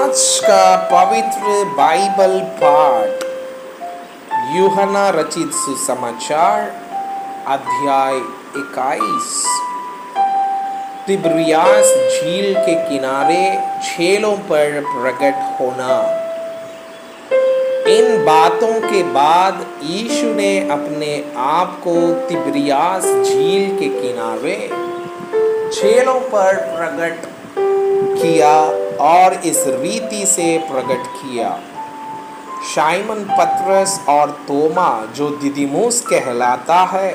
आज का पवित्र बाइबल पाठ यूहन्ना रचित सुसमाचार अध्याय 21। तिब्रियास झील के किनारे छेलों पर प्रकट होना। इन बातों के बाद यीशु ने अपने आप को तिब्रियास झील के किनारे छेलों पर प्रकट किया और इस रीति से प्रकट किया। शाइमन पतरस और तोमा जो दिदिमुस कहलाता है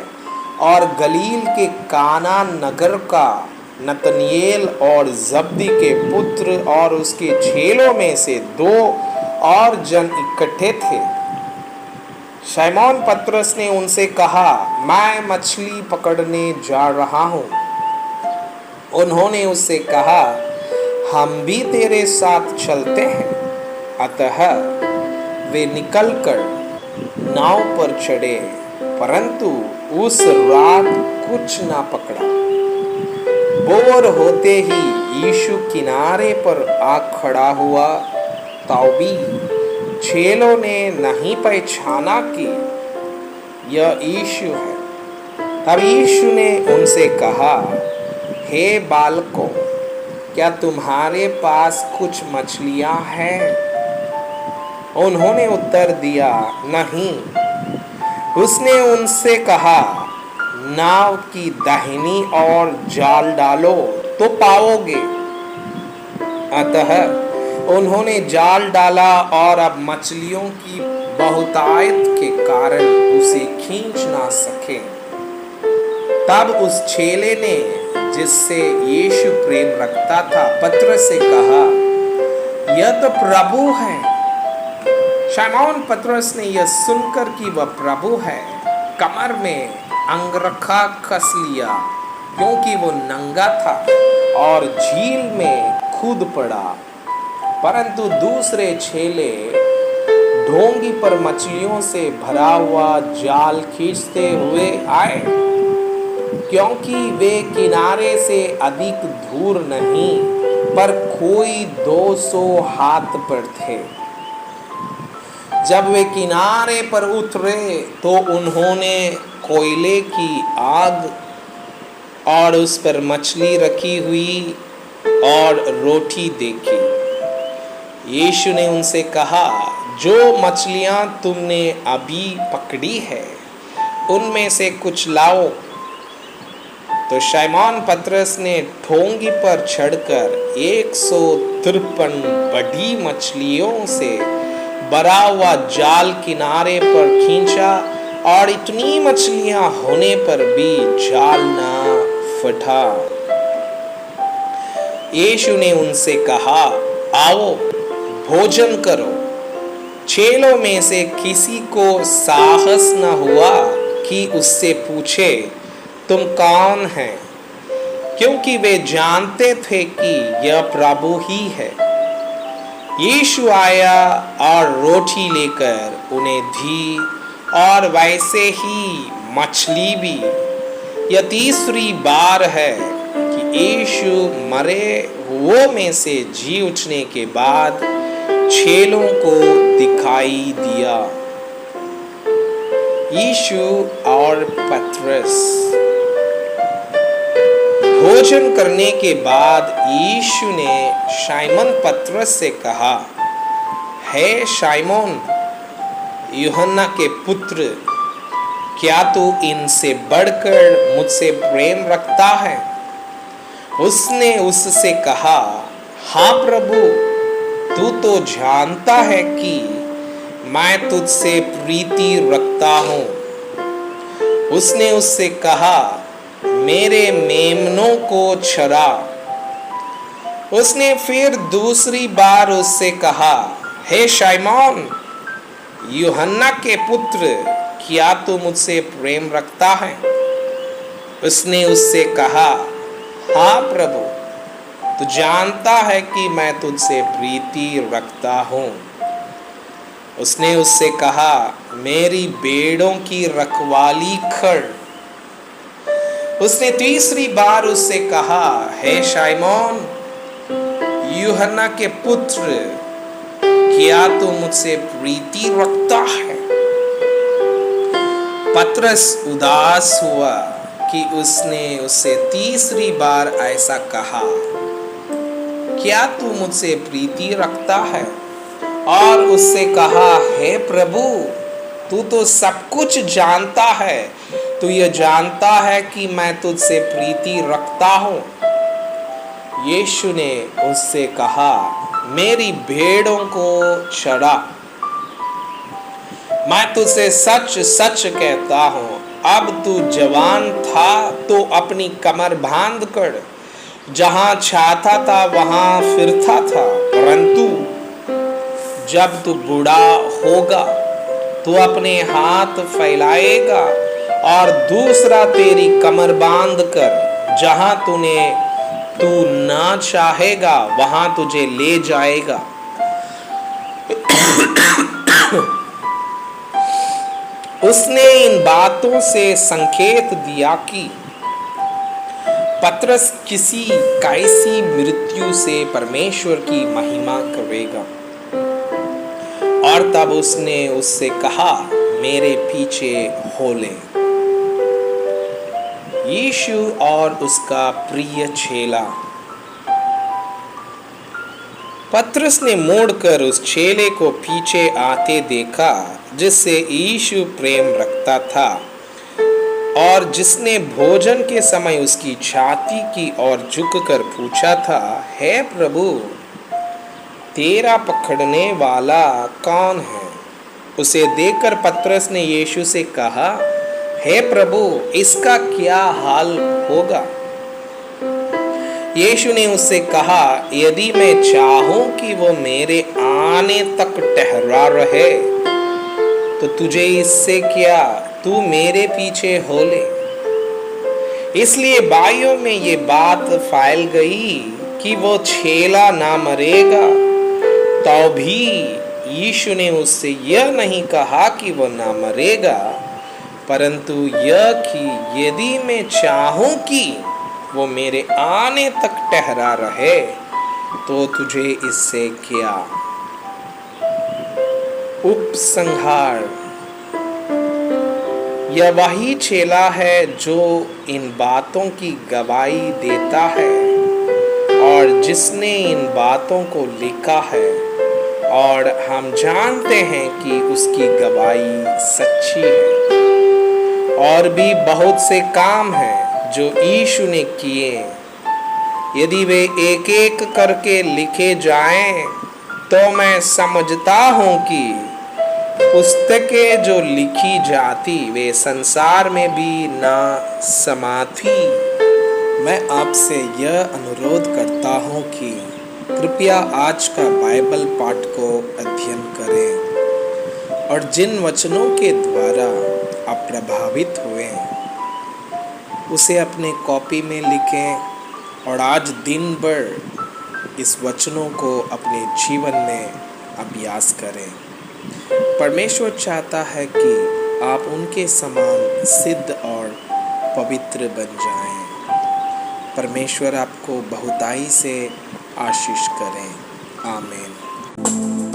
और गलील के काना नगर का नतनिएल और जब्दी के पुत्र और उसके चेलों में से 2 और जन इकट्ठे थे। शैमोन पतरस ने उनसे कहा, मैं मछली पकड़ने जा रहा हूँ। उन्होंने उससे कहा, हम भी तेरे साथ चलते हैं। अतः वे निकलकर नाव पर चढ़े, परंतु उस रात कुछ ना पकड़ा। भोर होते ही यीशु किनारे पर आ खड़ा हुआ, तो भी चेलों ने नहीं पहचाना कि यह यीशु है। तब यीशु ने उनसे कहा, हे बालकों, क्या तुम्हारे पास कुछ मछलियां हैं? उन्होंने उत्तर दिया, नहीं। उसने उनसे कहा, नाव की दाहिनी ओर जाल डालो तो पाओगे। अतः उन्होंने जाल डाला और अब मछलियों की बहुतायत के कारण उसे खींच ना सके। तब उस चेले ने जिससे यीशु प्रेम रखता था पतरस से कहा, यह तो प्रभु है। शैमोन पतरस ने यह सुनकर कि वह प्रभु है, कमर में अंगरखा कस लिया, क्योंकि वो नंगा था, और झील में कूद पड़ा। परंतु दूसरे चेले ढोंगी पर मछलियों से भरा हुआ जाल खींचते हुए आए, क्योंकि वे किनारे से अधिक दूर नहीं, पर कोई 200 हाथ पर थे। जब वे किनारे पर उतरे तो उन्होंने कोयले की आग और उस पर मछली रखी हुई और रोटी देखी। यीशु ने उनसे कहा, जो मछलियां तुमने अभी पकड़ी है उनमें से कुछ लाओ। तो शैमोन पतरस ने ढोंगी पर चढ़कर 153 बड़ी मछलियों से भरा हुआ जाल किनारे पर खींचा, और इतनी मछलियां होने पर भी जाल न फटा। यीशु ने उनसे कहा, आओ भोजन करो। चेलों में से किसी को साहस न हुआ कि उससे पूछे, तुम कौन हैं? क्योंकि वे जानते थे कि यह प्रभु ही है। यीशु आया और रोटी लेकर उन्हें दी, और वैसे ही मछली भी। यह तीसरी बार है कि यीशु मरे हुओं में से जी उठने के बाद चेलों को दिखाई दिया। यीशु और पतरस। भोजन करने के बाद यीशु ने शाइमन पतरस से कहा, हे शाइमोन, यूहन्ना के पुत्र, क्या तू इनसे बढ़कर मुझसे प्रेम रखता है? उसने उससे कहा, हाँ प्रभु, तू तो जानता है कि मैं तुझसे प्रीति रखता हूँ। उसने उससे कहा, मेरे मेमनों को चरा। उसने फिर दूसरी बार उससे कहा, हे शैमोन, यूहन्ना के पुत्र, क्या तू मुझसे प्रेम रखता है? उसने उससे कहा, हाँ प्रभु, तू जानता है कि मैं तुझसे प्रीति रखता हूँ। उसने उससे कहा, मेरी भेड़ों की रखवाली कर। उसने तीसरी बार उससे कहा, हे शैमोन, यूहन्ना के पुत्र, क्या तू मुझसे प्रीति रखता है? पतरस उदास हुआ कि उसने उससे तीसरी बार ऐसा कहा, क्या तू मुझसे प्रीति रखता है? और उससे कहा, हे प्रभु, तू तो सब कुछ जानता है, तू यह जानता है कि मैं तुझसे प्रीति रखता हूँ। यीशु ने उससे कहा, मेरी भेड़ों को चरा। मैं तुझसे सच सच कहता हूँ, अब तू जवान था तो अपनी कमर बांध कर जहाँ चाहता था वहाँ फिरता था, परंतु जब तू बूढ़ा होगा तू अपने हाथ फैलाएगा और दूसरा तेरी कमर बांध कर जहाँ तू ना चाहेगा वहाँ तुझे ले जाएगा। उसने इन बातों से संकेत दिया कि पतरस किसी कैसी मृत्यु से परमेश्वर की महिमा करेगा। और तब उसने उससे कहा, मेरे पीछे हो ले। यीशु और उसका प्रिय चेला। पतरस ने मुड़कर उस चेले को पीछे आते देखा जिससे यीशु प्रेम रखता था और जिसने भोजन के समय उसकी छाती की ओर झुककर पूछा था, हे प्रभु, तेरा पकड़ने वाला कौन है? उसे देखकर पतरस ने यीशु से कहा, हे प्रभु, इसका क्या हाल होगा? यीशु ने उससे कहा, यदि मैं चाहूं कि वो मेरे आने तक ठहरा रहे तो तुझे इससे क्या, तू मेरे पीछे हो ले। इसलिए भाइयों में ये बात फैल गई कि वो चेला ना मरेगा। तो भी यीशु ने उससे यह नहीं कहा कि वो ना मरेगा, परंतु यह कि यदि मैं चाहूं कि वो मेरे आने तक ठहरा रहे तो तुझे इससे क्या। उपसंहार। यह वही चेला है जो इन बातों की गवाही देता है और जिसने इन बातों को लिखा है, और हम जानते हैं कि उसकी गवाही सच्ची है। और भी बहुत से काम हैं जो यीशु ने किए, यदि वे एक एक करके लिखे जाएं तो मैं समझता हूँ कि पुस्तकें जो लिखी जाती वे संसार में भी ना समाती। मैं आपसे यह अनुरोध करता हूँ कि कृपया आज का बाइबल पाठ को अध्ययन करें और जिन वचनों के द्वारा आप प्रभावित हुए उसे अपने कॉपी में लिखें और आज दिन भर इस वचनों को अपने जीवन में अभ्यास करें। परमेश्वर चाहता है कि आप उनके समान सिद्ध और पवित्र बन जाएं। परमेश्वर आपको बहुताई से आशीष करें। आमीन।